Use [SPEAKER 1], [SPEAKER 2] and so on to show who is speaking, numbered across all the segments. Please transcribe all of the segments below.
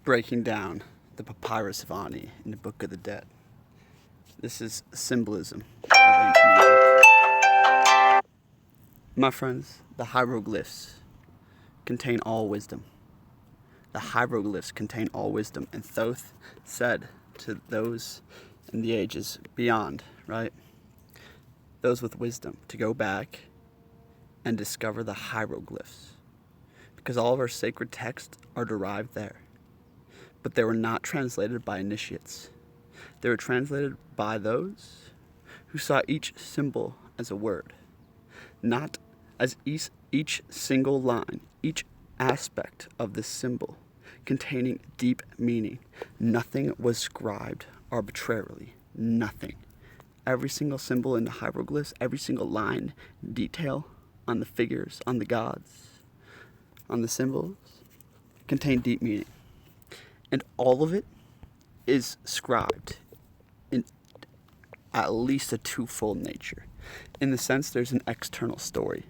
[SPEAKER 1] breaking down the Papyrus of Ani in the Book of the Dead. This is symbolism of ancient Egypt. My friends, the hieroglyphs contain all wisdom. The hieroglyphs contain all wisdom. And Thoth said to those in the ages beyond, right? Those with wisdom, to go back and discover the hieroglyphs. Because all of our sacred texts are derived there. But they were not translated by initiates. They were translated by those who saw each symbol as a word, not as each single line, each aspect of the symbol containing deep meaning. Nothing was scribed arbitrarily. Nothing. Every single symbol in the hieroglyphs, every single line, detail on the figures, on the gods, on the symbols, contain deep meaning. And all of it is scribed in at least a twofold nature. In the sense, there's an external story,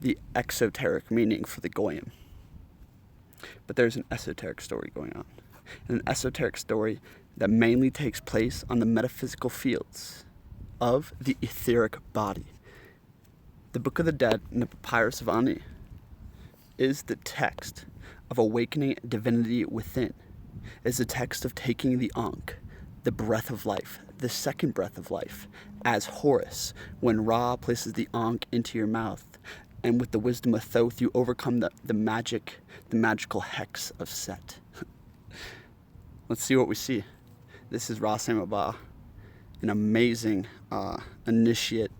[SPEAKER 1] the exoteric meaning for the goyim. But there's an esoteric story going on. And an esoteric story that mainly takes place on the metaphysical fields of the etheric body. The Book of the Dead and the Papyrus of Ani is the text of awakening divinity within. Is the text of taking the Ankh, the breath of life, the second breath of life, as Horus, when Ra places the Ankh into your mouth, and with the wisdom of Thoth you overcome the magical hex of Set. Let's see what we see. This is Ra Samaba, an amazing initiate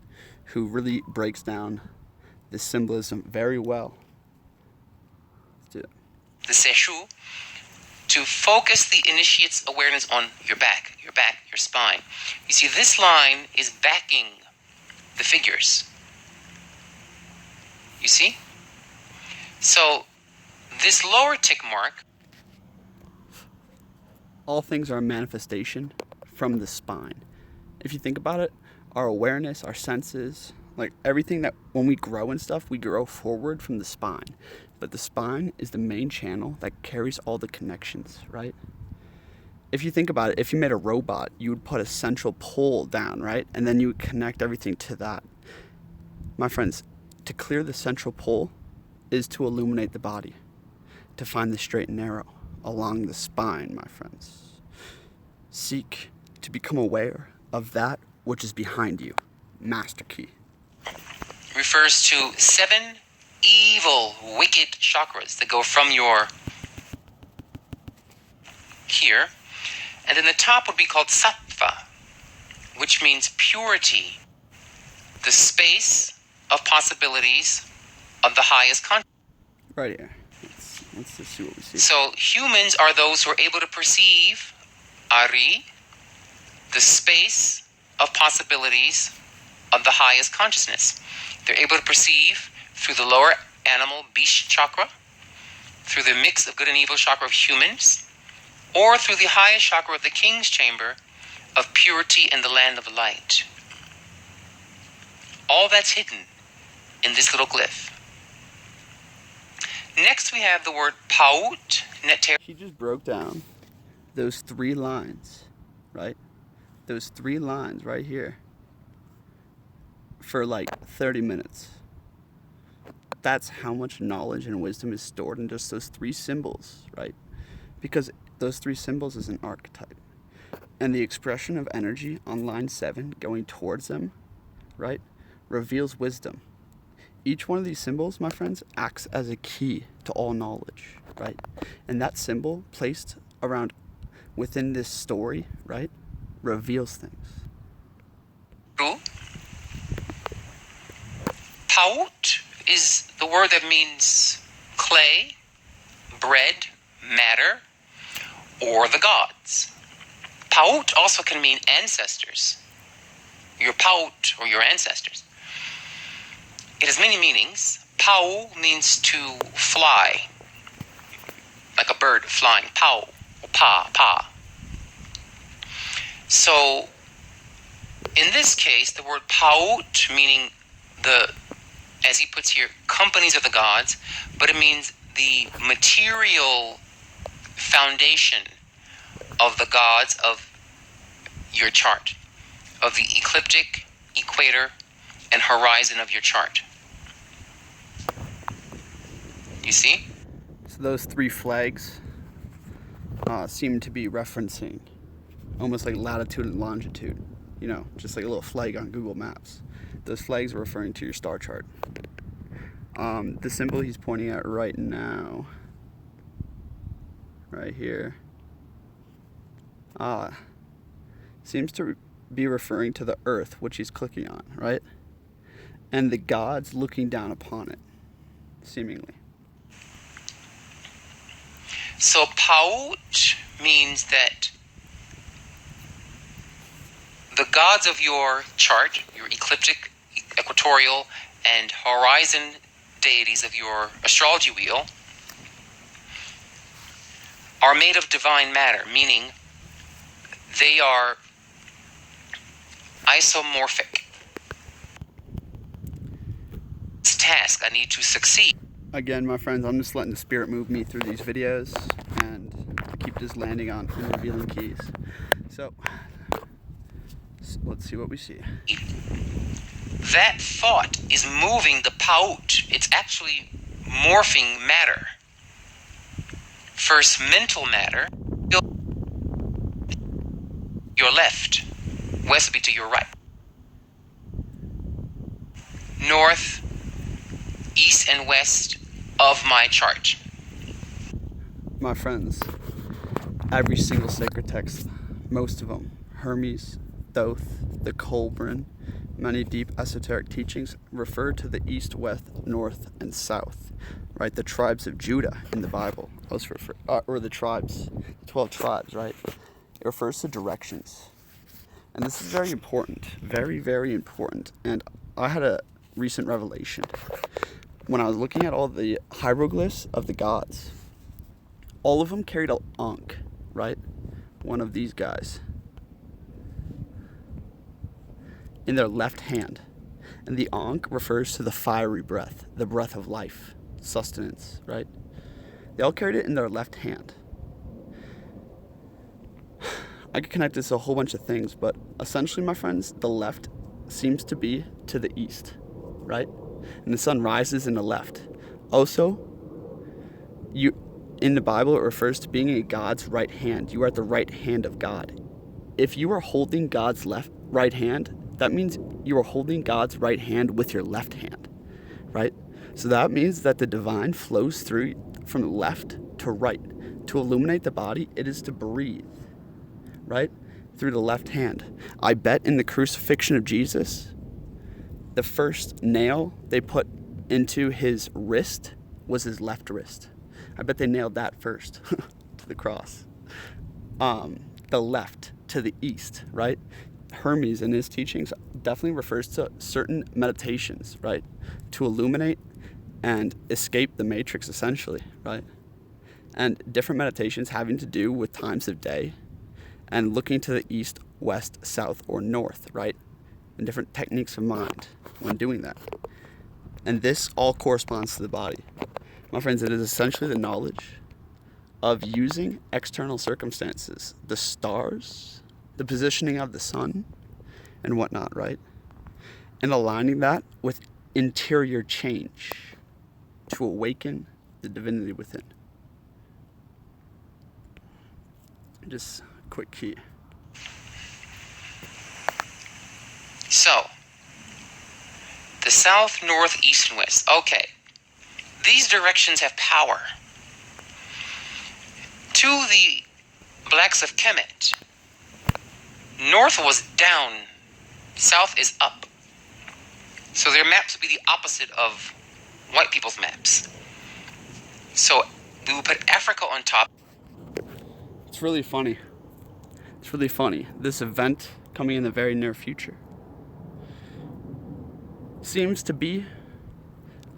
[SPEAKER 1] who really breaks down this symbolism very well. Let's do it.
[SPEAKER 2] The Seshu, to focus the initiate's awareness on your back, your spine. You see, this line is backing the figures. You see? So, this lower tick mark.
[SPEAKER 1] All things are a manifestation from the spine. If you think about it, our awareness, our senses, like everything that when we grow and stuff, we grow forward from the spine. But the spine is the main channel that carries all the connections, right? If you think about it, if you made a robot, you would put a central pole down, right? And then you would connect everything to that. My friends, to clear the central pole is to illuminate the body, to find the straight and narrow along the spine, my friends. Seek to become aware of that which is behind you. Master key.
[SPEAKER 2] Refers to 7 evil, wicked chakras that go from your here, and then the top would be called sattva, which means purity, the space of possibilities of the highest consciousness.
[SPEAKER 1] Right here. Let's just see what we see.
[SPEAKER 2] So humans are those who are able to perceive Ari, the space of possibilities of the highest consciousness. They're able to perceive through the lower animal beast chakra, through the mix of good and evil chakra of humans, or through the highest chakra of the king's chamber of purity and the land of light. All that's hidden in this little glyph. Next we have the word paut.
[SPEAKER 1] She just broke down those 3 lines, right? Those 3 lines right here for like 30 minutes. That's how much knowledge and wisdom is stored in just those 3 symbols, right? Because those 3 symbols is an archetype. And the expression of energy on line 7 going towards them, right, reveals wisdom. Each one of these symbols, my friends, acts as a key to all knowledge, right? And that symbol placed around within this story, right, reveals things.
[SPEAKER 2] Paut is the word that means clay, bread, matter, or the gods. Paut also can mean ancestors. Your paut or your ancestors. It has many meanings. Pau means to fly, like a bird flying. Pau, or pa. So, in this case, the word paut, meaning the, as he puts here, companies of the gods, but it means the material foundation of the gods of your chart, of the ecliptic, equator, and horizon of your chart. You see?
[SPEAKER 1] So those three flags seem to be referencing almost like latitude and longitude. You know, just like a little flag on Google Maps. Those flags are referring to your star chart. The symbol he's pointing at right now, right here, seems to be referring to the earth, which he's clicking on, right? And the gods looking down upon it, seemingly.
[SPEAKER 2] So Paut means that the gods of your chart, your ecliptic, equatorial, and horizon deities of your astrology wheel, are made of divine matter, meaning they are isomorphic. This task I need to succeed.
[SPEAKER 1] Again, my friends, I'm just letting the spirit move me through these videos, and I keep just landing on and revealing keys. So let's see what we see.
[SPEAKER 2] That thought is moving the Paut. It's actually morphing matter. First, mental matter. Your left. West would be to your right. North, east, and west of my chart.
[SPEAKER 1] My friends, every single sacred text, most of them, Hermes, Thoth, the Colburn, many deep esoteric teachings refer to the east, west, north, and south, right? The tribes of Judah in the Bible, or the tribes, 12 tribes, right? It refers to directions. And this is very important, very, very important. And I had a recent revelation when I was looking at all the hieroglyphs of the gods. All of them carried an ankh, right? One of these guys in their left hand. And the ankh refers to the fiery breath, the breath of life, sustenance, right? They all carried it in their left hand. I could connect this to a whole bunch of things, but essentially, my friends, the left seems to be to the east, right? And the sun rises in the left. Also, in the Bible, it refers to being in God's right hand. You are at the right hand of God. If you are holding God's right hand, that means you are holding God's right hand with your left hand, right? So that means that the divine flows through from left to right. To illuminate the body, it is to breathe, right? Through the left hand. I bet in the crucifixion of Jesus, the first nail they put into his wrist was his left wrist. I bet they nailed that first to the cross. The left to the east, right? Hermes in his teachings definitely refers to certain meditations, right? To illuminate and escape the matrix, essentially, right? And different meditations having to do with times of day and looking to the east, west, south, or north, right? And different techniques of mind when doing that. And this all corresponds to the body. My friends, it is essentially the knowledge of using external circumstances, the stars, the positioning of the sun, and whatnot, right? And aligning that with interior change to awaken the divinity within. Just a quick key.
[SPEAKER 2] So, the south, north, east, and west. Okay. These directions have power. To the blacks of Kemet, north was down, south is up. So their maps would be the opposite of white people's maps. So we will put Africa on top.
[SPEAKER 1] It's really funny. It's really funny. This event coming in the very near future seems to be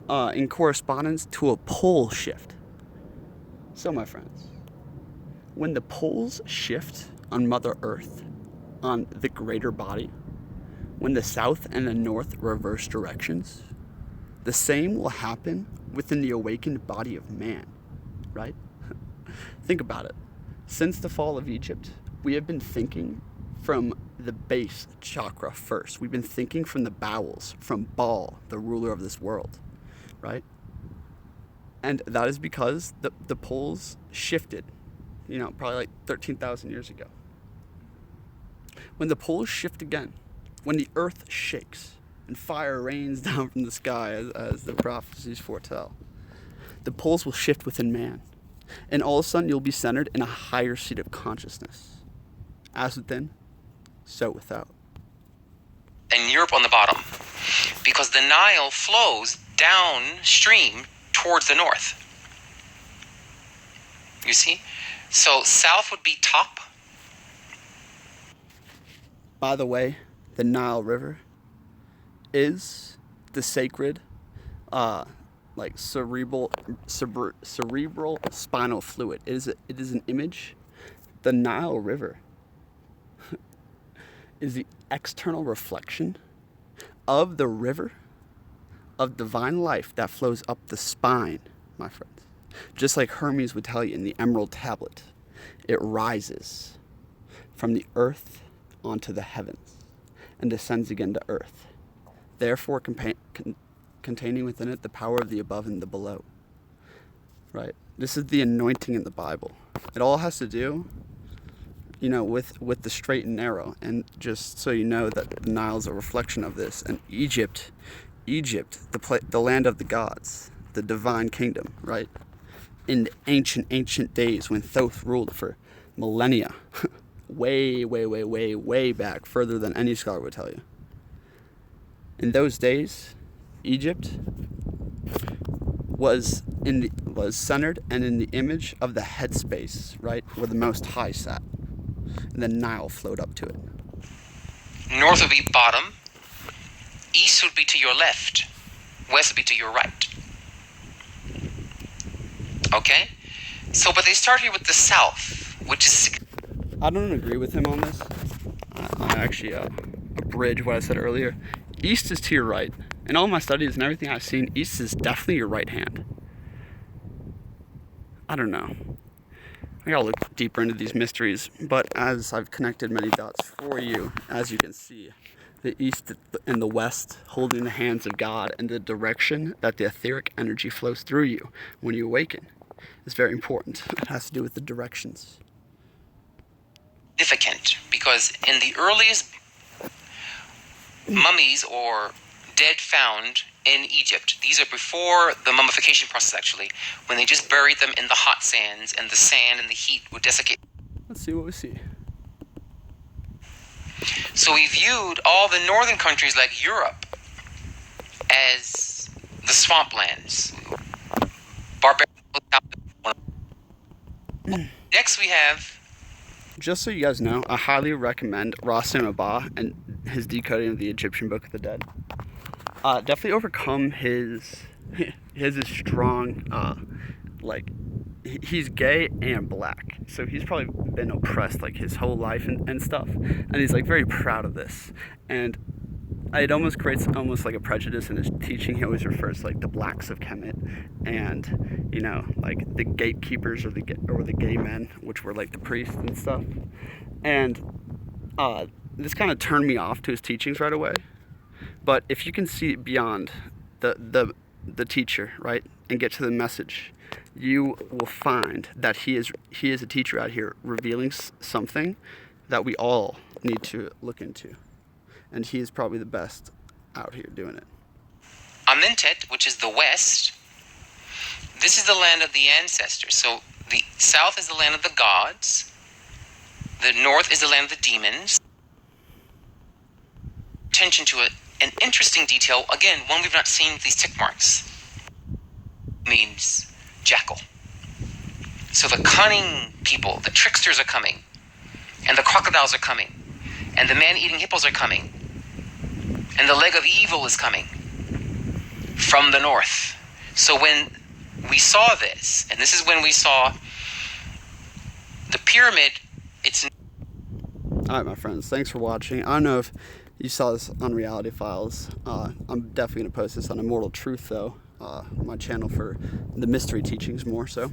[SPEAKER 1] in correspondence to a pole shift. So, my friends, when the poles shift on Mother Earth, on the greater body, when the south and the north reverse directions, the same will happen within the awakened body of man, right? Think about it. Since the fall of Egypt, we have been thinking from the base chakra first. We've been thinking from the bowels, from Baal, the ruler of this world, right? And that is because the poles shifted, probably like 13,000 years ago. When the poles shift again, when the earth shakes and fire rains down from the sky, as the prophecies foretell, the poles will shift within man. And all of a sudden, you'll be centered in a higher seat of consciousness. As within, so without.
[SPEAKER 2] And Europe on the bottom, because the Nile flows downstream towards the north. You see? So south would be top.
[SPEAKER 1] By the way, the Nile River is the sacred, cerebral spinal fluid. It is an image. The Nile River is the external reflection of the river of divine life that flows up the spine, my friends. Just like Hermes would tell you in the Emerald Tablet, it rises from the earth onto the heavens and descends again to earth, therefore containing within it the power of the above and the below. Right? This is the anointing in the Bible. It all has to do, with the straight and narrow. And just so you know that the Nile is a reflection of this. And Egypt, the land of the gods, the divine kingdom, right? In the ancient days when Thoth ruled for millennia, way back, further than any scholar would tell you. In those days, Egypt was centered and in the image of the headspace, right, where the Most High sat. And the Nile flowed up to it.
[SPEAKER 2] North would be bottom. East would be to your left. West would be to your right. Okay? So, but they start here with the south, which is...
[SPEAKER 1] I don't agree with him on this. I actually abridge what I said earlier. East is to your right. In all my studies and everything I've seen, East is definitely your right hand. I don't know. I gotta look deeper into these mysteries, but as I've connected many dots for you, as you can see, the East and the West holding the hands of God and the direction that the etheric energy flows through you when you awaken is very important. It has to do with the directions.
[SPEAKER 2] Significant, because in the earliest mummies or dead found in Egypt, these are before the mummification process actually, when they just buried them in the hot sands and the sand and the heat would desiccate.
[SPEAKER 1] Let's see what we see.
[SPEAKER 2] So we viewed all the northern countries like Europe as the swamplands. Next we have...
[SPEAKER 1] Just so you guys know, I highly recommend Rasim Abba and his decoding of the Egyptian Book of the Dead. Definitely overcome his is strong, he's gay and black, so he's probably been oppressed like his whole life and stuff, and he's like very proud of this, and it almost creates like a prejudice in his teaching. He always refers to like the blacks of Kemet and like the gatekeepers or the gay men, which were like the priests and stuff, and this kind of turned me off to his teachings right away. But if you can see beyond the teacher, right, and get to the message, you will find that he is a teacher out here revealing something that we all need to look into. And he is probably the best out here doing it.
[SPEAKER 2] Amentet, which is the west, this is the land of the ancestors. So the south is the land of the gods. The north is the land of the demons. Attention to an interesting detail, again, one we've not seen with these tick marks, means jackal. So the cunning people, the tricksters are coming, and the crocodiles are coming, and the man-eating hippos are coming, and the leg of evil is coming from the north. So when we saw this, and this is when we saw the pyramid, it's...
[SPEAKER 1] Alright, my friends, thanks for watching. I don't know if you saw this on Reality Files. I'm definitely going to post this on Immortal Truth, though, my channel for the mystery teachings more so.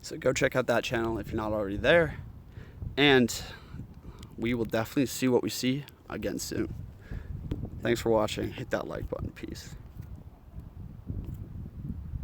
[SPEAKER 1] So go check out that channel if you're not already there. And we will definitely see what we see again soon. Thanks for watching. Hit that like button. Peace.